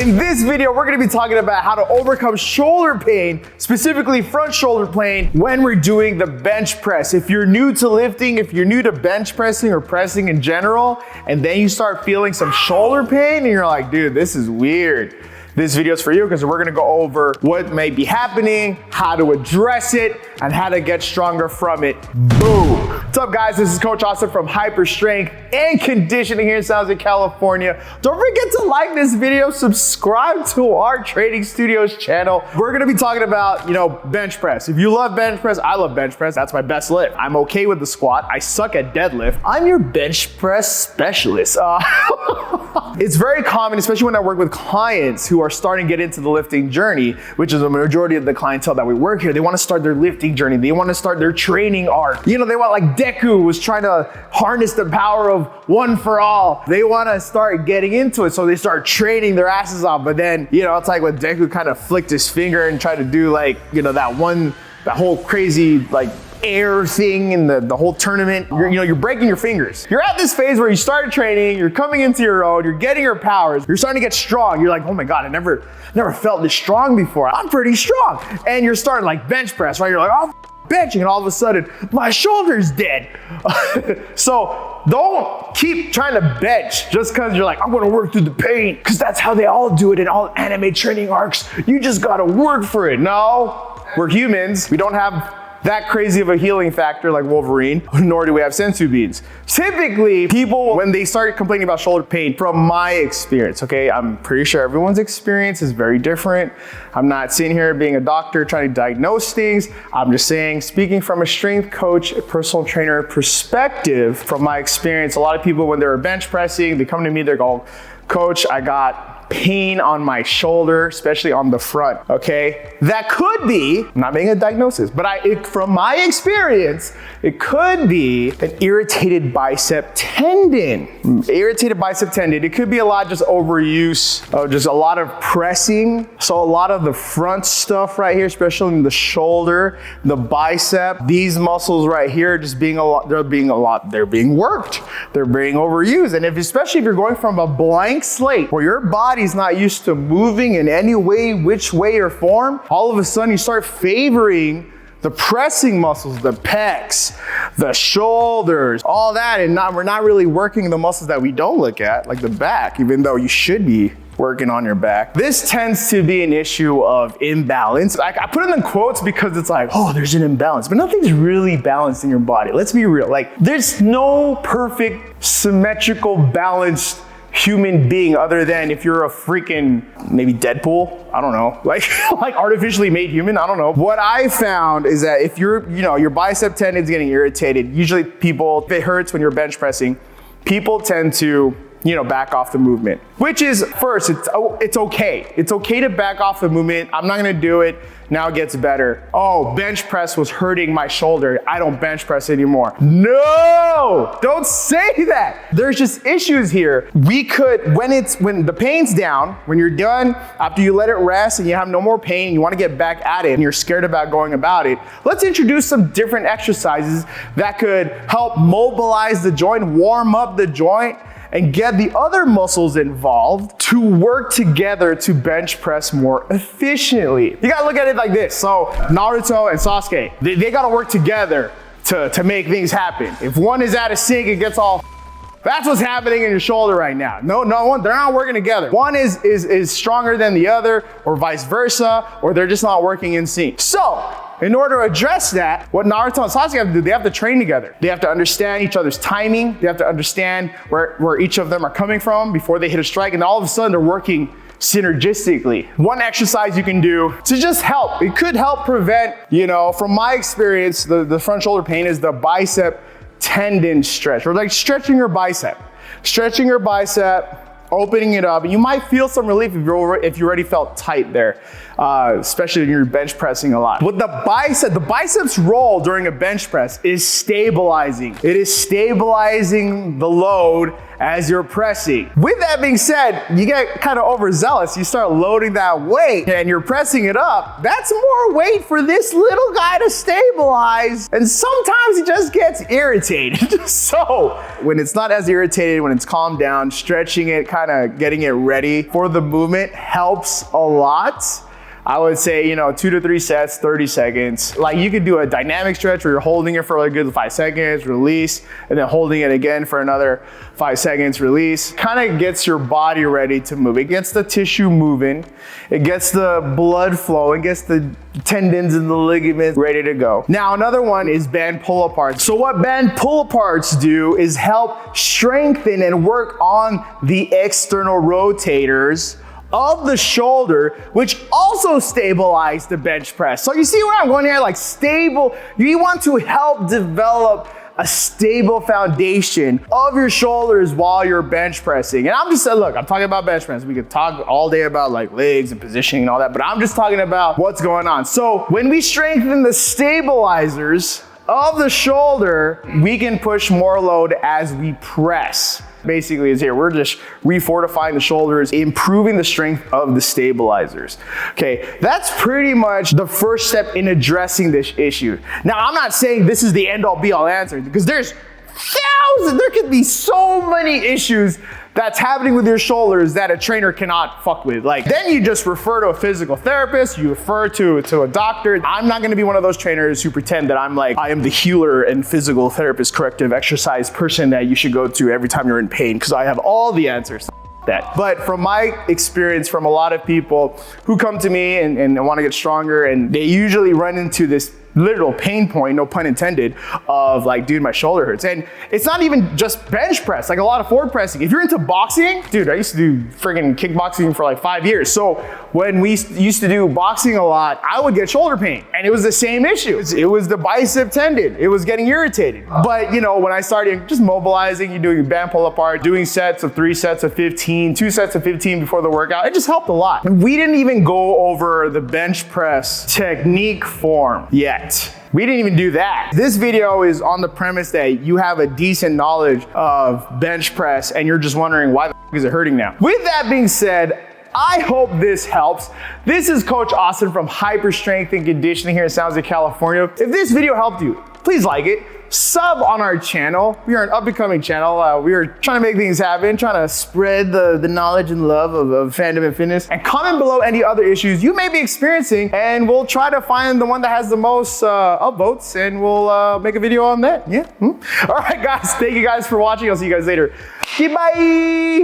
In this video, we're gonna be talking about how to overcome shoulder pain, specifically front shoulder pain, when we're doing the bench press. If you're new to lifting, if you're new to bench pressing or pressing in general, and then you start feeling some shoulder pain and you're like, dude, this is weird. This video is for you because we're gonna go over what may be happening, how to address it, and how to get stronger from it. Boom. What's up, guys? This is Coach Austin from Hyper Strength and Conditioning here in San Jose, California. Don't forget to like this video, subscribe to our Training Studios channel. We're gonna be talking about, bench press. If you love bench press, I love bench press. That's my best lift. I'm okay with the squat. I suck at deadlift. I'm your bench press specialist. It's very common, especially when I work with clients who are starting to get into the lifting journey, which is the majority of the clientele that we work here. They want to start their lifting journey. They want to start their training arc. They want, like Deku was trying to harness the power of one for all. They want to start getting into it. So they start training their asses off. But then, it's like when Deku kind of flicked his finger and tried to do that whole crazy air thing in the whole tournament. You're breaking your fingers. You're at this phase where you started training, you're coming into your own, you're getting your powers, you're starting to get strong. You're like, oh my God, I never felt this strong before. I'm pretty strong. And you're starting bench press, right? You're like, oh, benching, and all of a sudden, my shoulder's dead. So don't keep trying to bench just because you're like, I'm gonna work through the pain, because that's how they all do it in all anime training arcs. You just gotta work for it. No, we're humans. We don't have that crazy of a healing factor like Wolverine, nor do we have sensu beans. Typically, people, when they start complaining about shoulder pain, from my experience, okay, I'm pretty sure everyone's experience is very different. I'm not sitting here being a doctor trying to diagnose things. I'm just saying, speaking from a strength coach, a personal trainer perspective, from my experience, a lot of people, when they're bench pressing, they come to me, they go, Coach, I got pain on my shoulder, especially on the front, okay? That could be, I'm not making a diagnosis, but from my experience, it could be an irritated bicep tendon. Irritated bicep tendon, it could be a lot just overuse of just a lot of pressing. So a lot of the front stuff right here, especially in the shoulder, the bicep, these muscles right here, just being they're being worked. They're being overused. And especially if you're going from a blank slate where your body's not used to moving in any way, which way or form, all of a sudden you start favoring the pressing muscles, the pecs, the shoulders, all that, and we're not really working the muscles that we don't look at, like the back, even though you should be working on your back. This tends to be an issue of imbalance. I put it in quotes because it's like, oh, there's an imbalance, but nothing's really balanced in your body. Let's be real. There's no perfect, symmetrical, balanced human being other than if you're a freaking, maybe Deadpool, I don't know, like artificially made human, I don't know. What I found is that if your bicep tendon's getting irritated, usually people, if it hurts when you're bench pressing, people tend to back off the movement, which is, first, it's okay. It's okay to back off the movement. I'm not gonna do it. Now it gets better. Oh, bench press was hurting my shoulder. I don't bench press anymore. No, don't say that. There's just issues here. We could, when the pain's down, when you're done, after you let it rest and you have no more pain, you wanna get back at it and you're scared about going about it, let's introduce some different exercises that could help mobilize the joint, warm up the joint, and get the other muscles involved to work together to bench press more efficiently. You gotta look at it like this. So Naruto and Sasuke, they gotta work together to make things happen. If one is out of sync, it gets all, that's what's happening in your shoulder right now. No one, they're not working together. One is stronger than the other, or vice versa, or they're just not working in sync. So, in order to address that, what Naruto and Sasuke have to do, they have to train together. They have to understand each other's timing. They have to understand where each of them are coming from before they hit a strike, and all of a sudden they're working synergistically. One exercise you can do to just help, it could help prevent, from my experience, the front shoulder pain is the bicep tendon stretch, or stretching your bicep. Stretching your bicep, opening it up, and you might feel some relief if you already felt tight there, especially when you're bench pressing a lot. But the biceps role during a bench press is stabilizing. It is stabilizing the load as you're pressing. With that being said, you get kind of overzealous. You start loading that weight and you're pressing it up. That's more weight for this little guy to stabilize. And sometimes it just gets irritated. So when it's not as irritated, when it's calmed down, stretching it, kind of getting it ready for the movement helps a lot. I would say, 2 to 3 sets, 30 seconds. Like you could do a dynamic stretch where you're holding it for a good 5 seconds, release, and then holding it again for another 5 seconds, release. Kind of gets your body ready to move. It gets the tissue moving. It gets the blood flowing, gets the tendons and the ligaments ready to go. Now, another one is band pull-aparts. So what band pull-aparts do is help strengthen and work on the external rotators of the shoulder, which also stabilize the bench press. So you see where I'm going here? Like stable, you want to help develop a stable foundation of your shoulders while you're bench pressing. And I'm just saying, look, I'm talking about bench press. We could talk all day about like legs and positioning and all that, but I'm just talking about what's going on. So when we strengthen the stabilizers of the shoulder, we can push more load as we press. Basically is here. We're just refortifying the shoulders, improving the strength of the stabilizers. Okay, that's pretty much the first step in addressing this issue. Now, I'm not saying this is the end all be all answer because there's thousands, there could be so many issues that's happening with your shoulders that a trainer cannot fuck with. Like, then you just refer to a physical therapist, you refer to a doctor. I'm not gonna be one of those trainers who pretend that I am the healer and physical therapist, corrective exercise person that you should go to every time you're in pain, because I have all the answers. But from my experience, from a lot of people who come to me and want to get stronger, and they usually run into this literal pain point, no pun intended, of like, dude, my shoulder hurts. And it's not even just bench press, like a lot of forward pressing. If you're into boxing, dude, I used to do friggin' kickboxing for like 5 years. So when we used to do boxing a lot, I would get shoulder pain, and it was the same issue. It was the bicep tendon. It was getting irritated. But when I started just mobilizing, you're doing band pull apart, doing sets of 3 sets of 15, 2 sets of 15 before the workout, it just helped a lot. And we didn't even go over the bench press technique form yet. We didn't even do that. This video is on the premise that you have a decent knowledge of bench press and you're just wondering why the f is it hurting now. With that being said, I hope this helps. This is Coach Austin from Hyper Strength and Conditioning here in San Jose, California. If this video helped you, please like it. Sub on our channel. We are an up-and-coming channel. We are trying to make things happen, trying to spread the knowledge and love of fandom and fitness. And comment below any other issues you may be experiencing, and we'll try to find the one that has the most upvotes, and we'll make a video on that. Yeah. All right, guys. Thank you guys for watching. I'll see you guys later. Okay, bye.